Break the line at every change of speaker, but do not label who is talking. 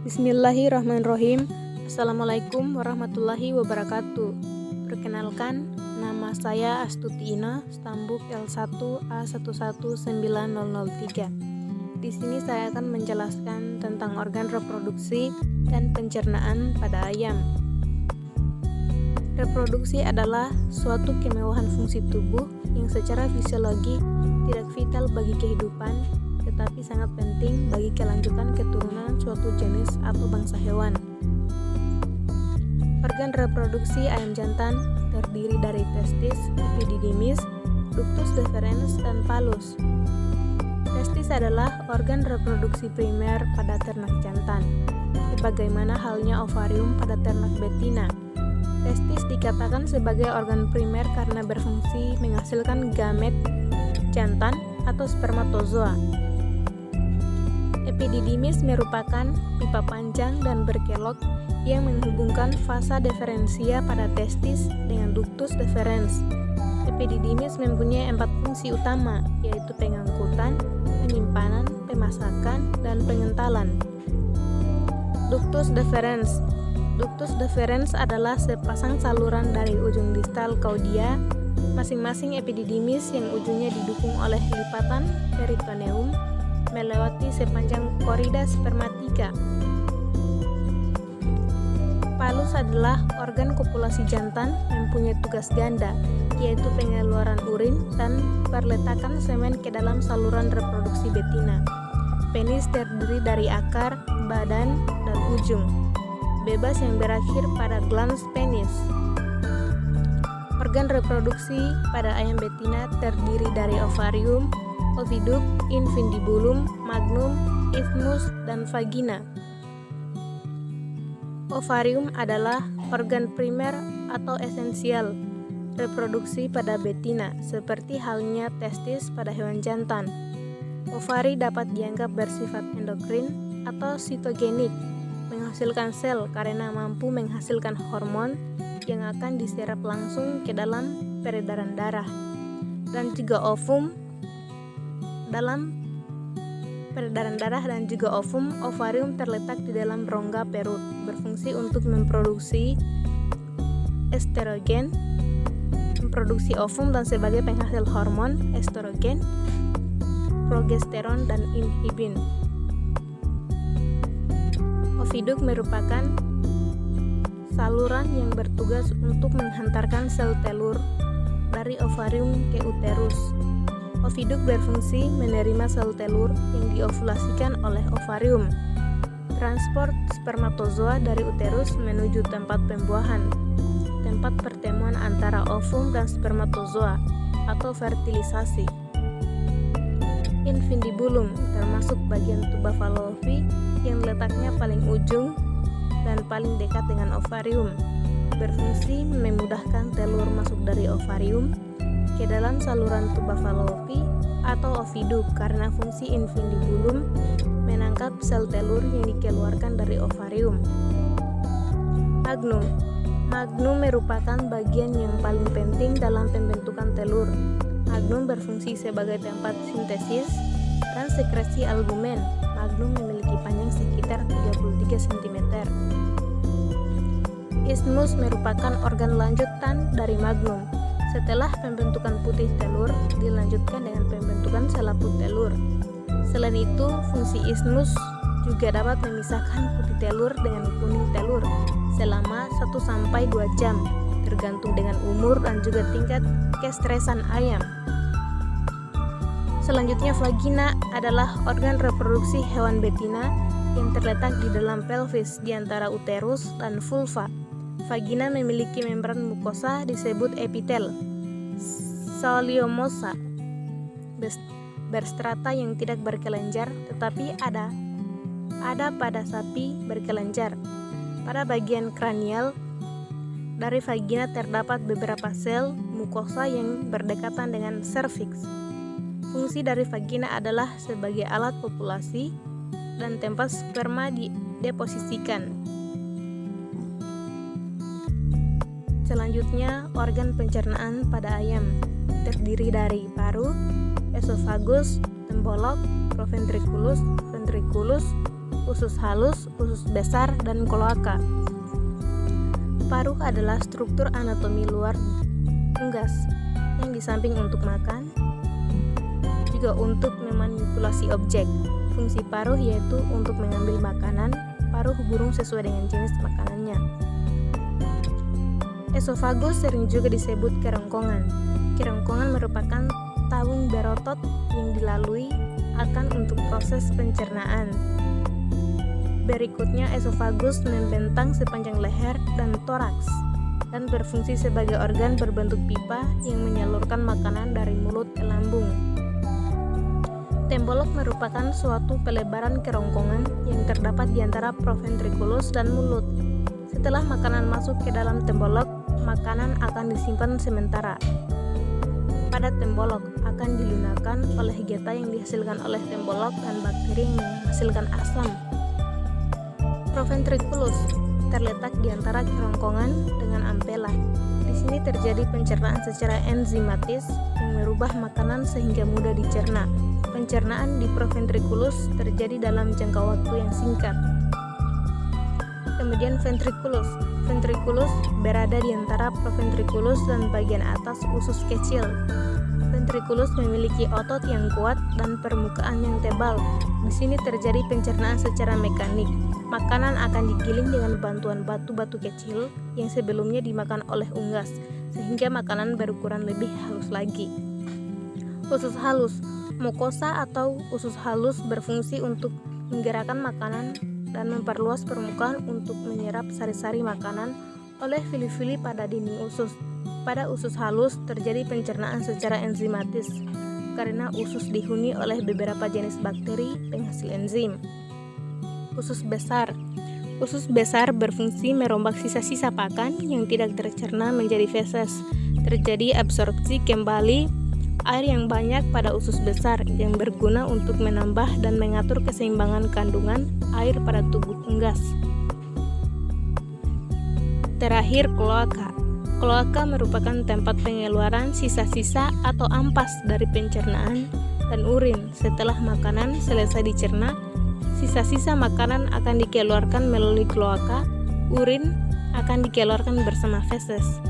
Bismillahirrahmanirrahim. Assalamualaikum warahmatullahi wabarakatuh. Perkenalkan, nama saya Astuti Ina, stambuk L1A1190003. Di sini saya akan menjelaskan tentang organ reproduksi dan pencernaan pada ayam. Reproduksi adalah suatu kemewahan fungsi tubuh yang secara fisiologi tidak vital bagi kehidupan, tetapi sangat penting bagi kelanjutan keturunan suatu jenis atau bangsa hewan. Organ reproduksi ayam jantan terdiri dari testis, epididymis, ductus deferens, dan palus. Testis adalah organ reproduksi primer pada ternak jantan, sebagaimana halnya ovarium pada ternak betina. Testis dikatakan sebagai organ primer karena berfungsi menghasilkan gamet jantan atau spermatozoa. Epididymis merupakan pipa panjang dan berkelok yang menghubungkan vasa deferensia pada testis dengan ductus deferens. Epididymis mempunyai 4 fungsi utama, yaitu pengangkutan, penyimpanan, pemasakan, dan pengentalan. Ductus deferens. Ductus deferens adalah sepasang saluran dari ujung distal caudia masing-masing epididymis yang ujungnya didukung oleh lipatan peritoneum melewati sepanjang korida spermatika. Palus adalah organ kopulasi jantan mempunyai tugas ganda, yaitu pengeluaran urin dan perletakan semen ke dalam saluran reproduksi betina. Penis terdiri dari akar, badan, dan ujung, bebas yang berakhir pada glans penis. Organ reproduksi pada ayam betina terdiri dari ovarium, oviduct, infundibulum, magnum, isthmus, dan vagina. Ovarium adalah organ primer atau esensial reproduksi pada betina, seperti halnya testis pada hewan jantan. Ovari dapat dianggap bersifat endokrin atau sitogenik, menghasilkan sel karena mampu menghasilkan hormon yang akan diserap langsung ke dalam peredaran darah. Dan juga ovum dalam peredaran darah dan juga ovum. Ovarium terletak di dalam rongga perut, berfungsi untuk memproduksi estrogen, memproduksi ovum dan sebagai penghasil hormon estrogen, progesteron, dan inhibin. Oviduct merupakan saluran yang bertugas untuk menghantarkan sel telur dari ovarium ke uterus. Oviduct berfungsi menerima sel telur yang diovulasikan oleh ovarium. Transport spermatozoa dari uterus menuju tempat pembuahan, tempat pertemuan antara ovum dan spermatozoa atau fertilisasi. Infundibulum termasuk bagian tuba Fallopi yang letaknya paling ujung dan paling dekat dengan ovarium, berfungsi memudahkan telur masuk dari ovarium ke dalam saluran tuba Fallopi atau oviduct karena fungsi infundibulum menangkap sel telur yang dikeluarkan dari ovarium. Magnum. Magnum merupakan bagian yang paling penting dalam pembentukan telur. Magnum berfungsi sebagai tempat sintesis dan sekresi albumen. Magnum memiliki panjang sekitar 33 cm. Isthmus merupakan organ lanjutan dari magnum. Setelah pembentukan putih telur, dilanjutkan dengan pembentukan selaput telur. Selain itu, fungsi isthmus juga dapat memisahkan putih telur dengan kuning telur selama 1-2 jam, tergantung dengan umur dan juga tingkat kestresan ayam. Selanjutnya, vagina adalah organ reproduksi hewan betina yang terletak di dalam pelvis di antara uterus dan vulva. Vagina memiliki membran mukosa disebut epitel, soliomosa, berstrata yang tidak berkelenjar, tetapi ada pada sapi berkelenjar. Pada bagian kranial dari vagina terdapat beberapa sel mukosa yang berdekatan dengan serviks. Fungsi dari vagina adalah sebagai alat kopulasi dan tempat sperma dideposisikan. Selanjutnya, organ pencernaan pada ayam terdiri dari paru, esofagus, tembolok, proventriculus, ventriculus, usus halus, usus besar, dan kloaka. Paruh adalah struktur anatomi luar unggas yang di samping untuk makan, juga untuk memanipulasi objek. Fungsi paruh yaitu untuk mengambil makanan, paruh burung sesuai dengan jenis makanannya. Esofagus sering juga disebut kerongkongan. Kerongkongan merupakan tabung berotot yang dilalui akan untuk proses pencernaan. Berikutnya, esofagus membentang sepanjang leher dan toraks dan berfungsi sebagai organ berbentuk pipa yang menyalurkan makanan dari mulut ke lambung. Tembolok merupakan suatu pelebaran kerongkongan yang terdapat di antara proventriculus dan mulut. Setelah makanan masuk ke dalam tembolok, makanan akan disimpan sementara. Pada tembolok akan dilunakan oleh geta yang dihasilkan oleh tembolok dan bakteri yang menghasilkan asam. Proventriculus terletak di antara kerongkongan dengan ampela. Di sini terjadi pencernaan secara enzimatis yang merubah makanan sehingga mudah dicerna. Pencernaan di proventriculus terjadi dalam jangka waktu yang singkat. Kemudian ventriculus. Ventriculus berada di antara proventriculus dan bagian atas usus kecil. Ventriculus memiliki otot yang kuat dan permukaan yang tebal. Di sini terjadi pencernaan secara mekanik. Makanan akan digiling dengan bantuan batu-batu kecil yang sebelumnya dimakan oleh unggas, sehingga makanan berukuran lebih halus lagi. Usus halus. Mukosa atau usus halus berfungsi untuk menggerakkan makanan dan memperluas permukaan untuk menyerap sari-sari makanan oleh fili-fili pada dinding usus. Pada usus halus terjadi pencernaan secara enzimatis karena usus dihuni oleh beberapa jenis bakteri penghasil enzim. Usus besar. Usus besar berfungsi merombak sisa-sisa pakan yang tidak tercerna menjadi feses. Terjadi absorpsi kembali air yang banyak pada usus besar yang berguna untuk menambah dan mengatur keseimbangan kandungan air pada tubuh unggas. Terakhir, kloaka. Kloaka merupakan tempat pengeluaran sisa-sisa atau ampas dari pencernaan dan urin. Setelah makanan selesai dicerna, sisa-sisa makanan akan dikeluarkan melalui kloaka, urin akan dikeluarkan bersama feses.